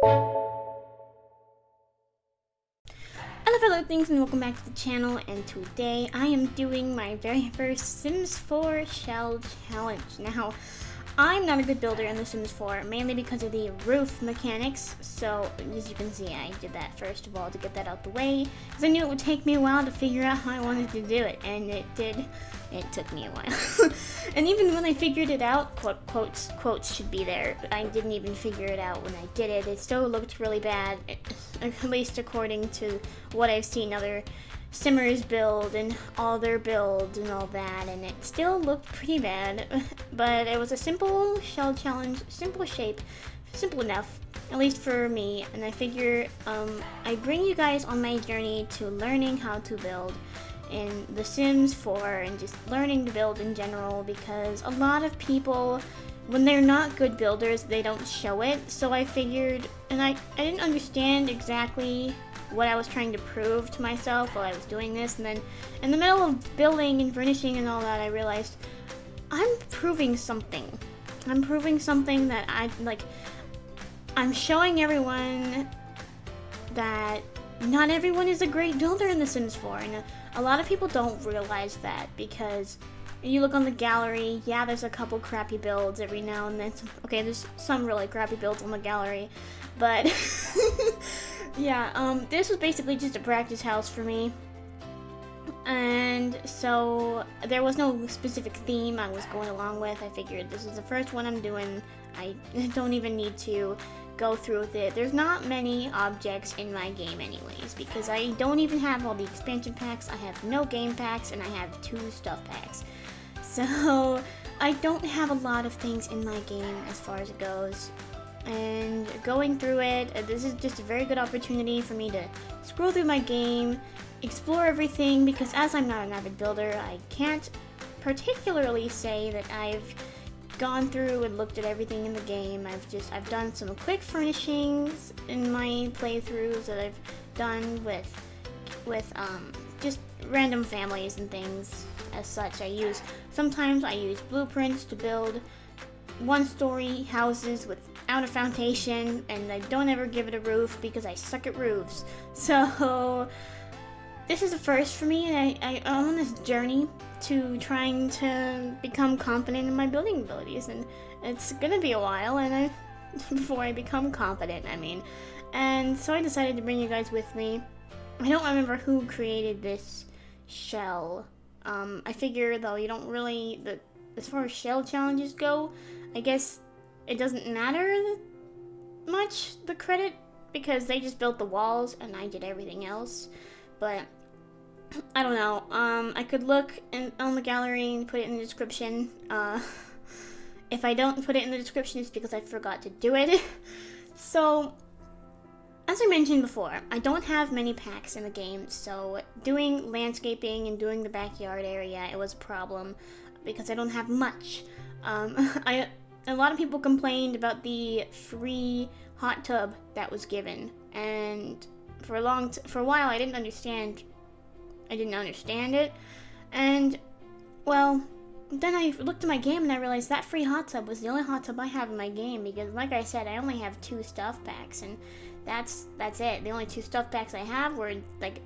Hello fellow things and welcome back to the channel, and today I am doing my very first Sims 4 shell challenge. Now, I'm not a good builder in The Sims 4, mainly because of the roof mechanics, so as you can see I did that first of all to get that out the way, because I knew it would take me a while to figure out how I wanted to do it, and it did. It took me a while. And even when I figured it out, quotes should be there, I didn't even figure it out when I did it. It still looked really bad, at least according to what I've seen other Simmers build and all their builds and all that, and it still looked pretty bad. But it was a simple shell challenge, simple shape, simple enough, at least for me, and I figure I bring you guys on my journey to learning how to build in The Sims 4 and just learning to build in general, because a lot of people, when they're not good builders, they don't show it. So I figured, and I didn't understand exactly what I was trying to prove to myself while I was doing this, and then in the middle of building and furnishing and all that, I realized I'm proving something. I'm proving something that I'm showing everyone that not everyone is a great builder in The Sims 4, and a lot of people don't realize that, because you look on the gallery, yeah, there's a couple crappy builds every now and then. There's some really crappy builds on the gallery, but yeah, this was basically just a practice house for me. And so there was no specific theme I was going along with. I figured this is the first one I'm doing. I don't even need to go through with it. There's not many objects in my game anyways, because I don't even have all the expansion packs. I have no game packs, and I have 2 stuff packs. So I don't have a lot of things in my game as far as it goes. And going through it, this is just a very good opportunity for me to scroll through my game, explore everything, because as I'm not an avid builder, I can't particularly say that I've gone through and looked at everything in the game. I've done some quick furnishings in my playthroughs that I've done with just random families and things as such. Sometimes I use blueprints to build 1-story houses without a foundation, and I don't ever give it a roof because I suck at roofs. So this is a first for me, and I'm on this journey to trying to become confident in my building abilities, and it's gonna be a while before I become confident, and so I decided to bring you guys with me. I don't remember who created this shell. I figure though, you don't really, as far as shell challenges go, I guess it doesn't matter much, the credit, because they just built the walls and I did everything else. But I don't know. I could look on the gallery and put it in the description. If I don't put it in the description, it's because I forgot to do it. So, as I mentioned before, I don't have many packs in the game, so doing landscaping and doing the backyard area, it was a problem because I don't have much. A lot of people complained about the free hot tub that was given, and for a while I didn't understand it, and well, then I looked at my game and I realized that free hot tub was the only hot tub I have in my game, because like I said, I only have 2 stuff packs, and that's it. The only 2 stuff packs I have were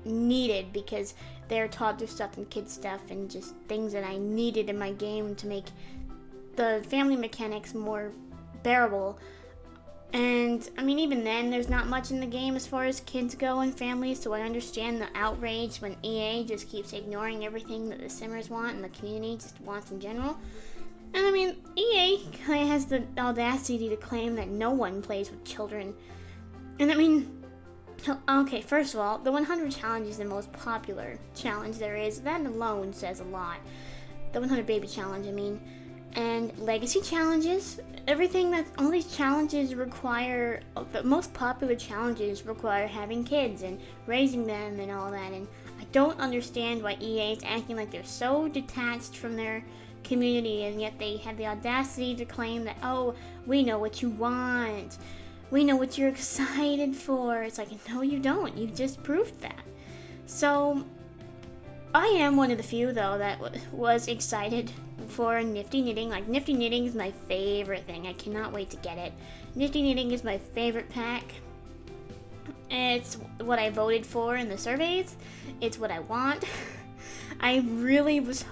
needed, because they're toddler stuff and kid stuff and just things that I needed in my game to make the family mechanics more bearable. And even then, there's not much in the game as far as kids go and families, so I understand the outrage when EA just keeps ignoring everything that the Simmers want and the community just wants in general. And EA has the audacity to claim that no one plays with children. And okay, first of all, the 100 challenge is the most popular challenge there is. That alone says a lot. The 100 baby challenge, And legacy challenges, all these challenges require, the most popular challenges require having kids and raising them and all that, and I don't understand why EA is acting like they're so detached from their community, and yet they have the audacity to claim that, oh, we know what you want, we know what you're excited for. It's like, no you don't, you just proved that. So I am one of the few though that was excited for Nifty Knitting. Like, Nifty Knitting is my favorite thing. I cannot wait to get it. Nifty Knitting is my favorite pack. It's what I voted for in the surveys. It's what I want. I really was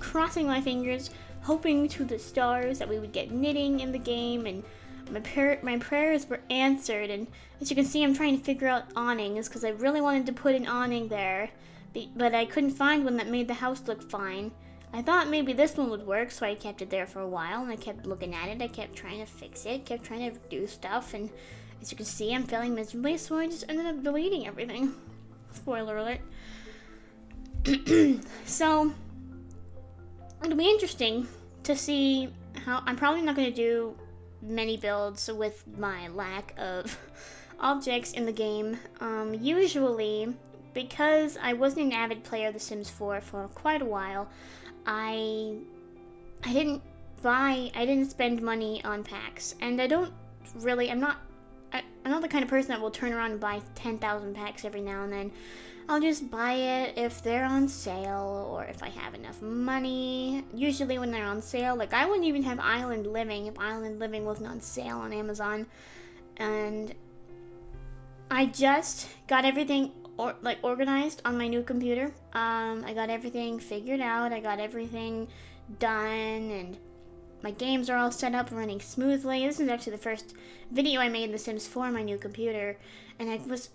crossing my fingers, hoping to the stars that we would get knitting in the game, and my prayers were answered. And as you can see, I'm trying to figure out awnings because I really wanted to put an awning there, but I couldn't find one that made the house look fine. I thought maybe this one would work, so I kept it there for a while, and I kept looking at it. I kept trying to fix it, kept trying to do stuff, and as you can see, I'm failing miserably, so I just ended up deleting everything. Spoiler alert. So, it'll be interesting to see how... I'm probably not going to do many builds with my lack of objects in the game. Usually, because I wasn't an avid player of The Sims 4 for quite a while, I didn't spend money on packs, and I'm not the kind of person that will turn around and buy 10,000 packs every now and then. I'll just buy it if they're on sale or if I have enough money. Usually when they're on sale, like I wouldn't even have Island Living if Island Living wasn't on sale on Amazon. And I just got everything organized on my new computer. I got everything figured out. I got everything done, and my games are all set up and running smoothly. This is actually the first video I made in The Sims 4 on my new computer, and I was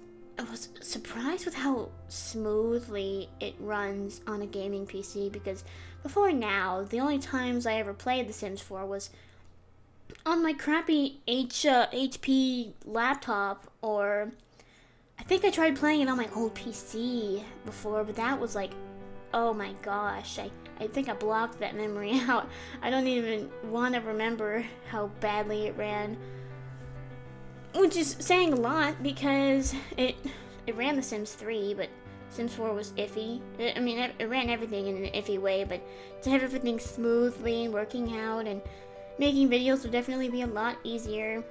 surprised with how smoothly it runs on a gaming PC, because before now, the only times I ever played The Sims 4 was on my crappy HP laptop, or I think I tried playing it on my old PC before, but that was like, oh my gosh, I think I blocked that memory out. I don't even want to remember how badly it ran. Which is saying a lot, because it ran The Sims 3, but Sims 4 was iffy. I mean, it ran everything in an iffy way, but to have everything smoothly and working out and making videos would definitely be a lot easier.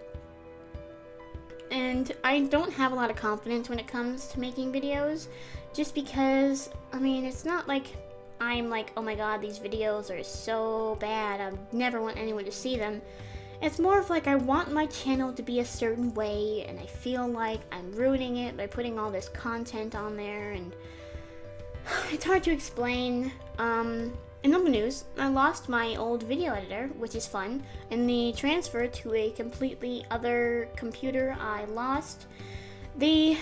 And I don't have a lot of confidence when it comes to making videos, just because, I mean, it's not like I'm like, oh my god, these videos are so bad, I never want anyone to see them. It's more of like I want my channel to be a certain way, and I feel like I'm ruining it by putting all this content on there, and it's hard to explain. In other news, I lost my old video editor, which is fun, and the transfer to a completely other computer. I lost the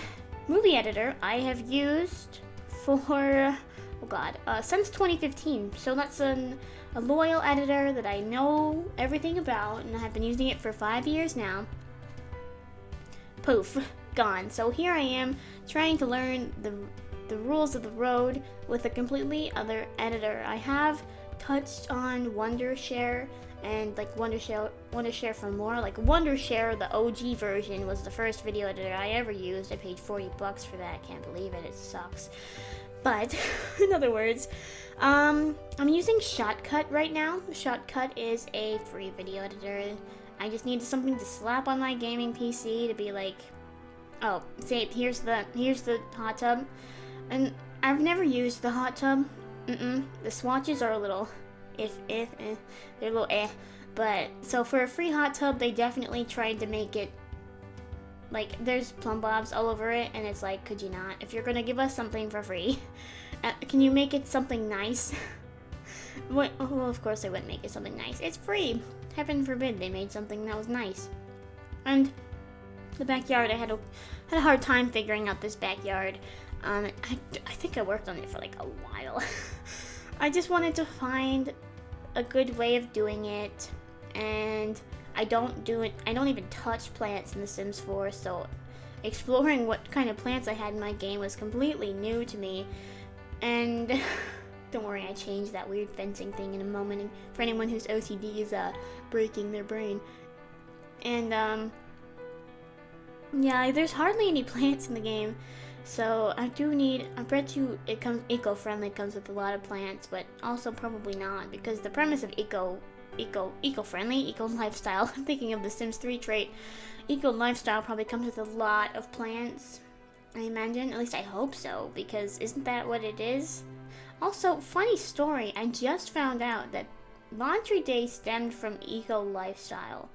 movie editor I have used for, since 2015. So that's a loyal editor that I know everything about, and I have been using it for 5 years now. Poof, gone. So here I am trying to learn the rules of the road with a completely other editor. I have touched on Wondershare and like Wondershare for more. Like Wondershare, the OG version, was the first video editor I ever used. I paid $40 for that. I can't believe it. It sucks. But in other words, I'm using Shotcut right now. Shotcut is a free video editor. I just needed something to slap on my gaming PC to be like, oh, say here's the hot tub. And I've never used the hot tub. The swatches are a little they're a little But so for a free hot tub, they definitely tried to make it like there's plumb bobs all over it, and it's like, could you not? If you're gonna give us something for free, can you make it something nice? Well, of course they wouldn't make it something nice. It's free. Heaven forbid they made something that was nice. And the backyard, I had a hard time figuring out this backyard. I think I worked on it for like a while. I just wanted to find a good way of doing it, and I don't even touch plants in The Sims 4, so exploring what kind of plants I had in my game was completely new to me. And don't worry, I changed that weird fencing thing in a moment, and for anyone whose OCD is breaking their brain. And yeah, there's hardly any plants in the game. So I bet you it comes eco-friendly, comes with a lot of plants, but also probably not, because the premise of eco-friendly, eco-lifestyle, I'm thinking of the Sims 3 trait, eco-lifestyle probably comes with a lot of plants, I imagine. At least I hope so, because isn't that what it is? Also, funny story, I just found out that Laundry Day stemmed from eco lifestyle.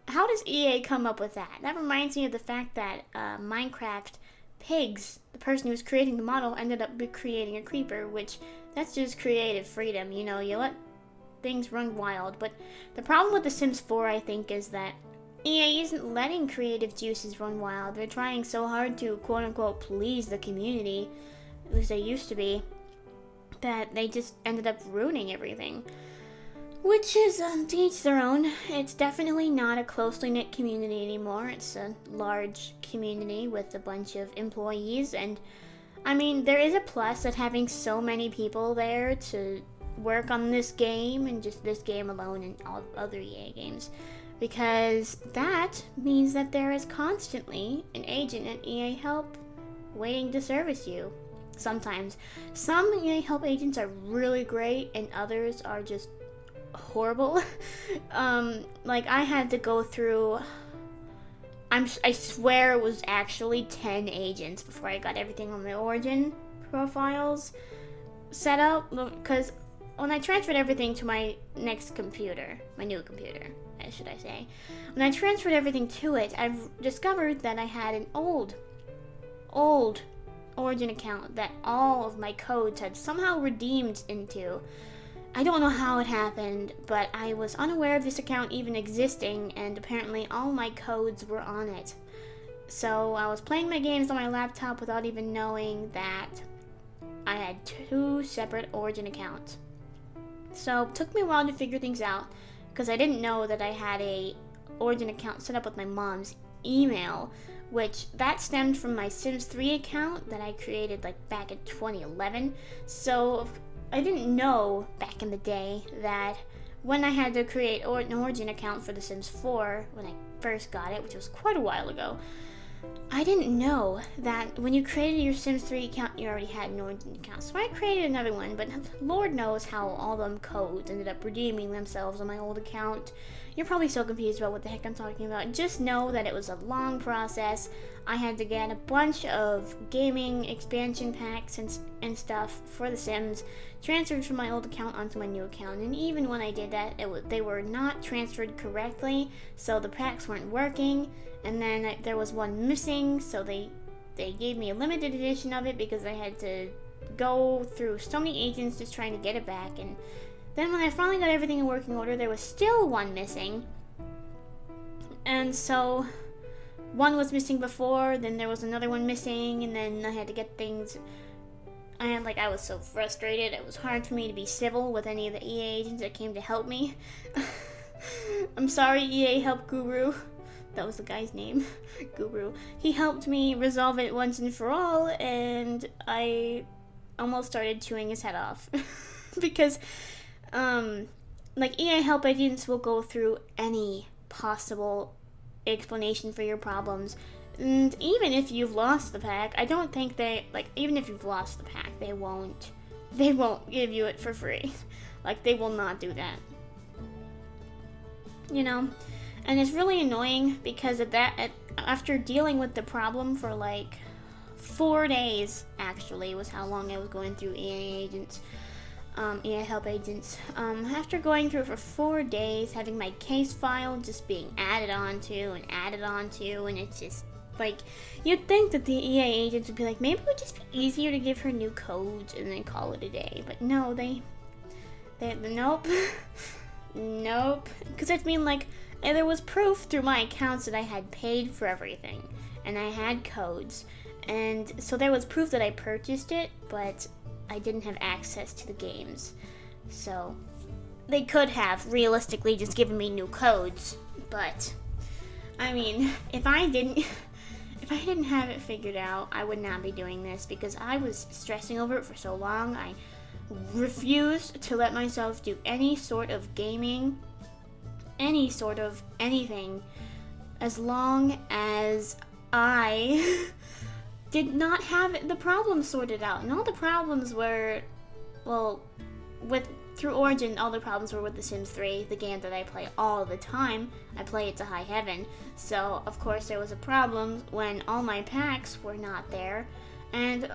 How does EA come up with that? That reminds me of the fact that Minecraft Pigs, the person who was creating the model, ended up creating a creeper, which that's just creative freedom. You know, you let things run wild. But the problem with The Sims 4, I think, is that EA isn't letting creative juices run wild. They're trying so hard to quote-unquote please the community, at least they used to be, that they just ended up ruining everything. Which is, to each their own. It's definitely not a closely knit community anymore. It's a large community with a bunch of employees, and I mean, there is a plus at having so many people there to work on this game, and just this game alone and all other EA games. Because that means that there is constantly an agent at EA Help waiting to service you. Sometimes. Some EA Help agents are really great, and others are just horrible. Like I had to go through, I swear it was actually 10 agents before I got everything on my Origin profiles set up, because when I transferred everything to my next computer, my new computer, should I say, when I transferred everything to it, I've discovered that I had an old Origin account that all of my codes had somehow redeemed into. I don't know how it happened, but I was unaware of this account even existing, and apparently all my codes were on it. So I was playing my games on my laptop without even knowing that I had 2 separate Origin accounts. So it took me a while to figure things out, because I didn't know that I had a Origin account set up with my mom's email, which that stemmed from my Sims 3 account that I created like back in 2011. So I didn't know back in the day that when I had to create an Origin account for The Sims 4, when I first got it, which was quite a while ago, I didn't know that when you created your Sims 3 account, you already had an Origin account. So I created another one, but Lord knows how all them codes ended up redeeming themselves on my old account. You're probably so confused about what the heck I'm talking about. Just know that it was a long process. I had to get a bunch of gaming expansion packs and stuff for The Sims transferred from my old account onto my new account. And even when I did that, they were not transferred correctly, so the packs weren't working. And then there was one missing, so they gave me a limited edition of it because I had to go through so many agents just trying to get it back. And then when I finally got everything in working order, there was still one missing. And so one was missing before, then there was another one missing, and then I had to get things. I was so frustrated. It was hard for me to be civil with any of the EA agents that came to help me. I'm sorry, EA Help Guru. That was the guy's name, Guru. He helped me resolve it once and for all, and I almost started chewing his head off. Because, EA Help agents will go through any possible explanation for your problems. And even if you've lost the pack, I don't think even if you've lost the pack, they won't give you it for free. They will not do that. You know? And it's really annoying because after dealing with the problem for 4 days, actually, was how long I was going through EA Help agents. After going through it for 4 days, having my case file just being added onto, and it's just you'd think that the EA agents would be like, maybe it would just be easier to give her new codes and then call it a day. But no, they nope. Nope. Because and there was proof through my accounts that I had paid for everything, and I had codes, and so there was proof that I purchased it, but I didn't have access to the games. So they could have realistically just given me new codes, but I mean, if I didn't have it figured out, I would not be doing this, because I was stressing over it for so long. I refused to let myself do any sort of gaming, any sort of anything, as long as I did not have the problems sorted out. And all the problems were, through Origin, all the problems were with The Sims 3, the game that I play all the time. I play it to high heaven. So, of course, there was a problem when all my packs were not there. And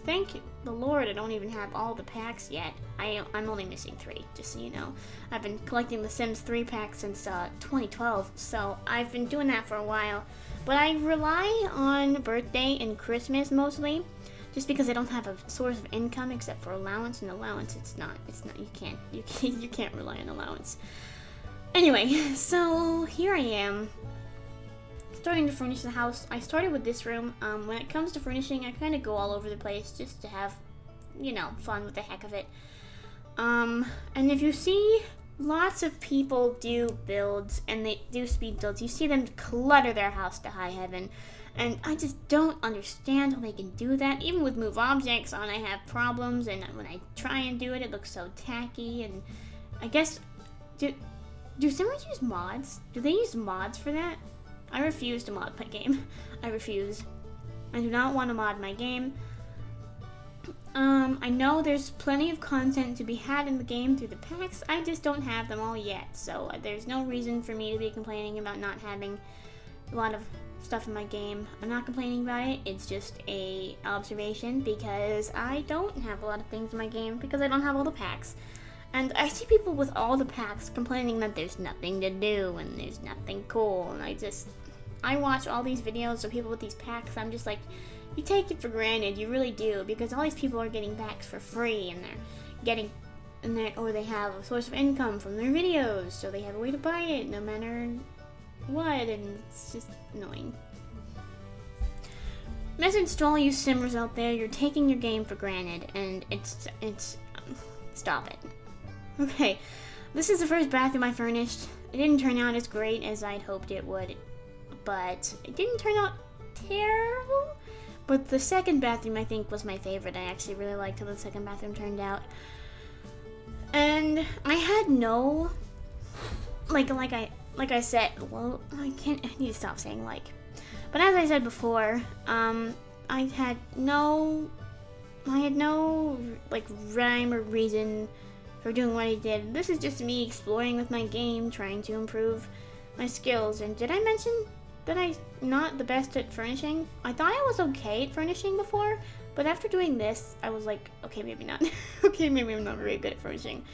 thank the Lord I don't even have all the packs yet. I'm only missing 3, just so you know. I've been collecting the Sims 3 packs since 2012, so I've been doing that for a while. But I rely on birthday and Christmas mostly, just because I don't have a source of income except for allowance, and allowance it's not you can't rely on allowance. Anyway, so here I am, starting to furnish the house. I started with this room. When it comes to furnishing, I kind of go all over the place just to have, fun with the heck of it. And if you see lots of people do builds, and they do speed builds, you see them clutter their house to high heaven. And I just don't understand how they can do that. Even with move objects on, I have problems, and when I try and do it, it looks so tacky. And I guess, do Simmers use mods? Do they use mods for that? I refuse to mod my game. I refuse. I do not want to mod my game. I know there's plenty of content to be had in the game through the packs. I just don't have them all yet, so there's no reason for me to be complaining about not having a lot of stuff in my game. I'm not complaining about it. It's just a observation because I don't have a lot of things in my game because I don't have all the packs. And I see people with all the packs complaining that there's nothing to do and there's nothing cool, and I watch all these videos of people with these packs. I'm just like, you take it for granted, you really do, because all these people are getting packs for free, and or they have a source of income from their videos, so they have a way to buy it no matter what, and it's just annoying. Message to all you Simmers out there, you're taking your game for granted, and stop it. Okay, this is the first bathroom I furnished. It didn't turn out as great as I'd hoped it would, but it didn't turn out terrible. But the second bathroom, I think, was my favorite. I actually really liked how the second bathroom turned out. And I had no, like I said, well, I need to stop saying like. But as I said before, I had no like rhyme or reason for doing what I did. This is just me exploring with my game, trying to improve my skills. And did I mention that I'm not the best at furnishing? I thought I was okay at furnishing before, but after doing this, I was like, okay, maybe not. Okay, maybe I'm not very good at furnishing.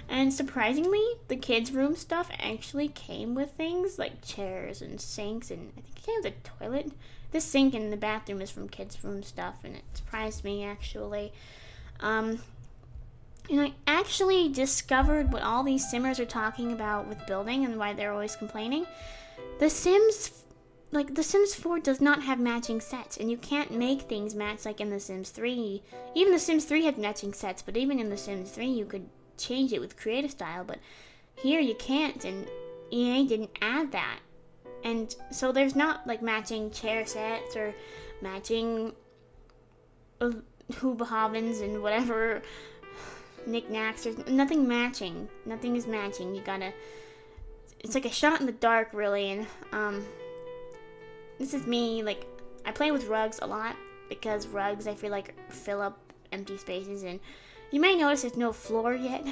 And surprisingly, the kids' room stuff actually came with things like chairs and sinks, and I think it came with a toilet. This sink in the bathroom is from kids' room stuff, and it surprised me, actually. And I actually discovered what all these Simmers are talking about with building and why they're always complaining. The Sims 4 does not have matching sets, and you can't make things match like in The Sims 3. Even The Sims 3 had matching sets, but even in The Sims 3 you could change it with creative style, but here you can't, and EA didn't add that. And so there's not like matching chair sets or matching hoobahobins and whatever knickknacks. There's nothing matching. Nothing is matching. It's like a shot in the dark, really. And this is me, like, I play with rugs a lot because rugs, I feel like, fill up empty spaces. And you may notice there's no floor yet.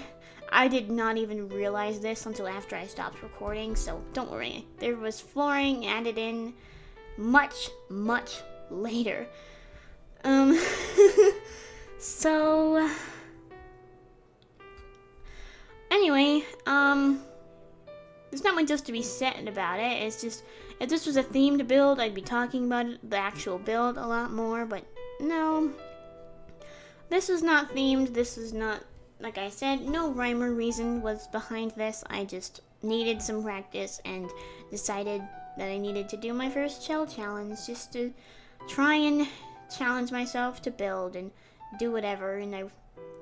I did not even realize this until after I stopped recording, so don't worry. There was flooring added in much, much later. So anyway, there's not much else to be said about it. It's just, if this was a theme to build, I'd be talking about the actual build a lot more, but no. This was not themed. This was not, like I said, no rhyme or reason was behind this. I just needed some practice and decided that I needed to do my first shell challenge just to try and challenge myself to build and do whatever. And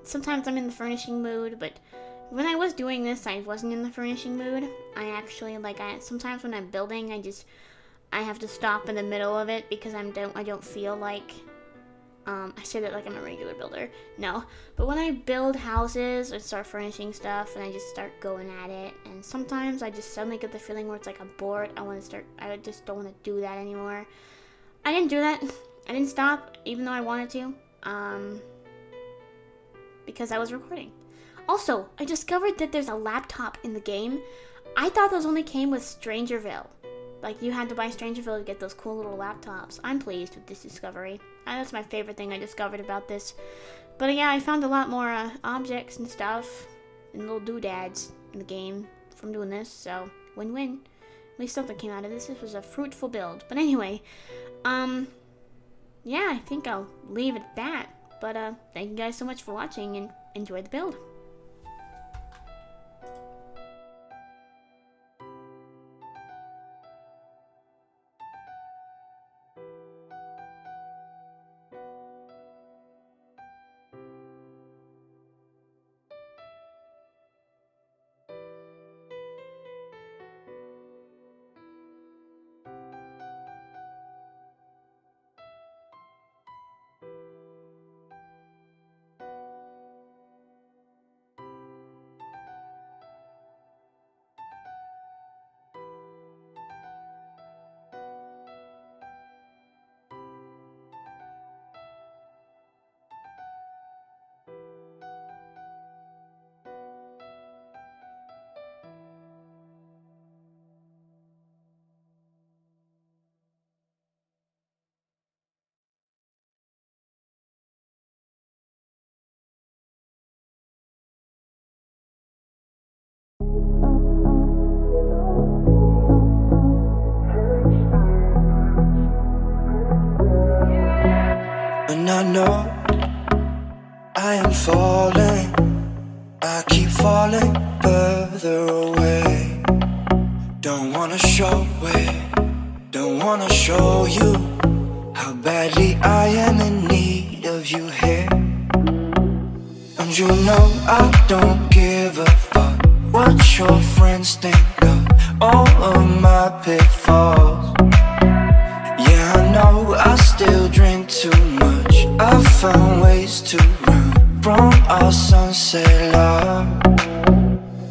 sometimes I'm in the furnishing mood, but when I was doing this, I wasn't in the furnishing mood. I actually, sometimes when I'm building, I have to stop in the middle of it because I don't feel like, I say that like I'm a regular builder. No. But when I build houses or start furnishing stuff and I just start going at it, and sometimes I just suddenly get the feeling where it's like I'm bored. I just don't want to do that anymore. I didn't do that. I didn't stop, even though I wanted to, because I was recording. Also, I discovered that there's a laptop in the game. I thought those only came with Strangerville. like you had to buy Strangerville to get those cool little laptops. I'm pleased with this discovery. That's my favorite thing I discovered about this. But yeah, I found a lot more objects and stuff and little doodads in the game from doing this, so win-win. At least something came out of this. This was a fruitful build. But anyway, yeah, I think I'll leave it at that. But thank you guys so much for watching and enjoy the build. And I know I am falling, I keep falling further away. Don't wanna show it, don't wanna show you how badly I am in need of you here. And you know I don't give a fuck what your friends think of all of my pitfalls. Yeah, I know I still drink too much. I found ways to run from our sunset love.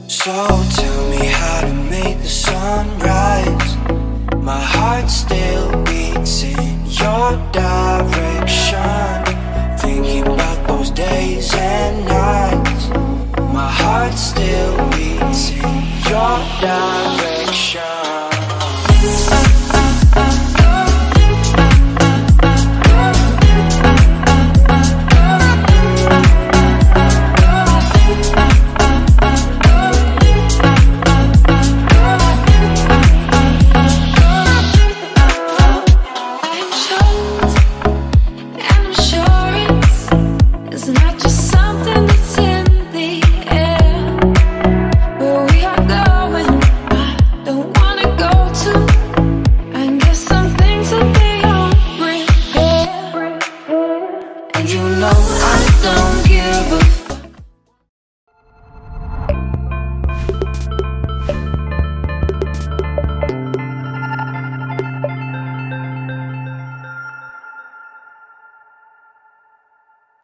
So tell me how to make the sun rise. My heart still beats in your direction, thinking about those days and nights. My heart still beats in your direction.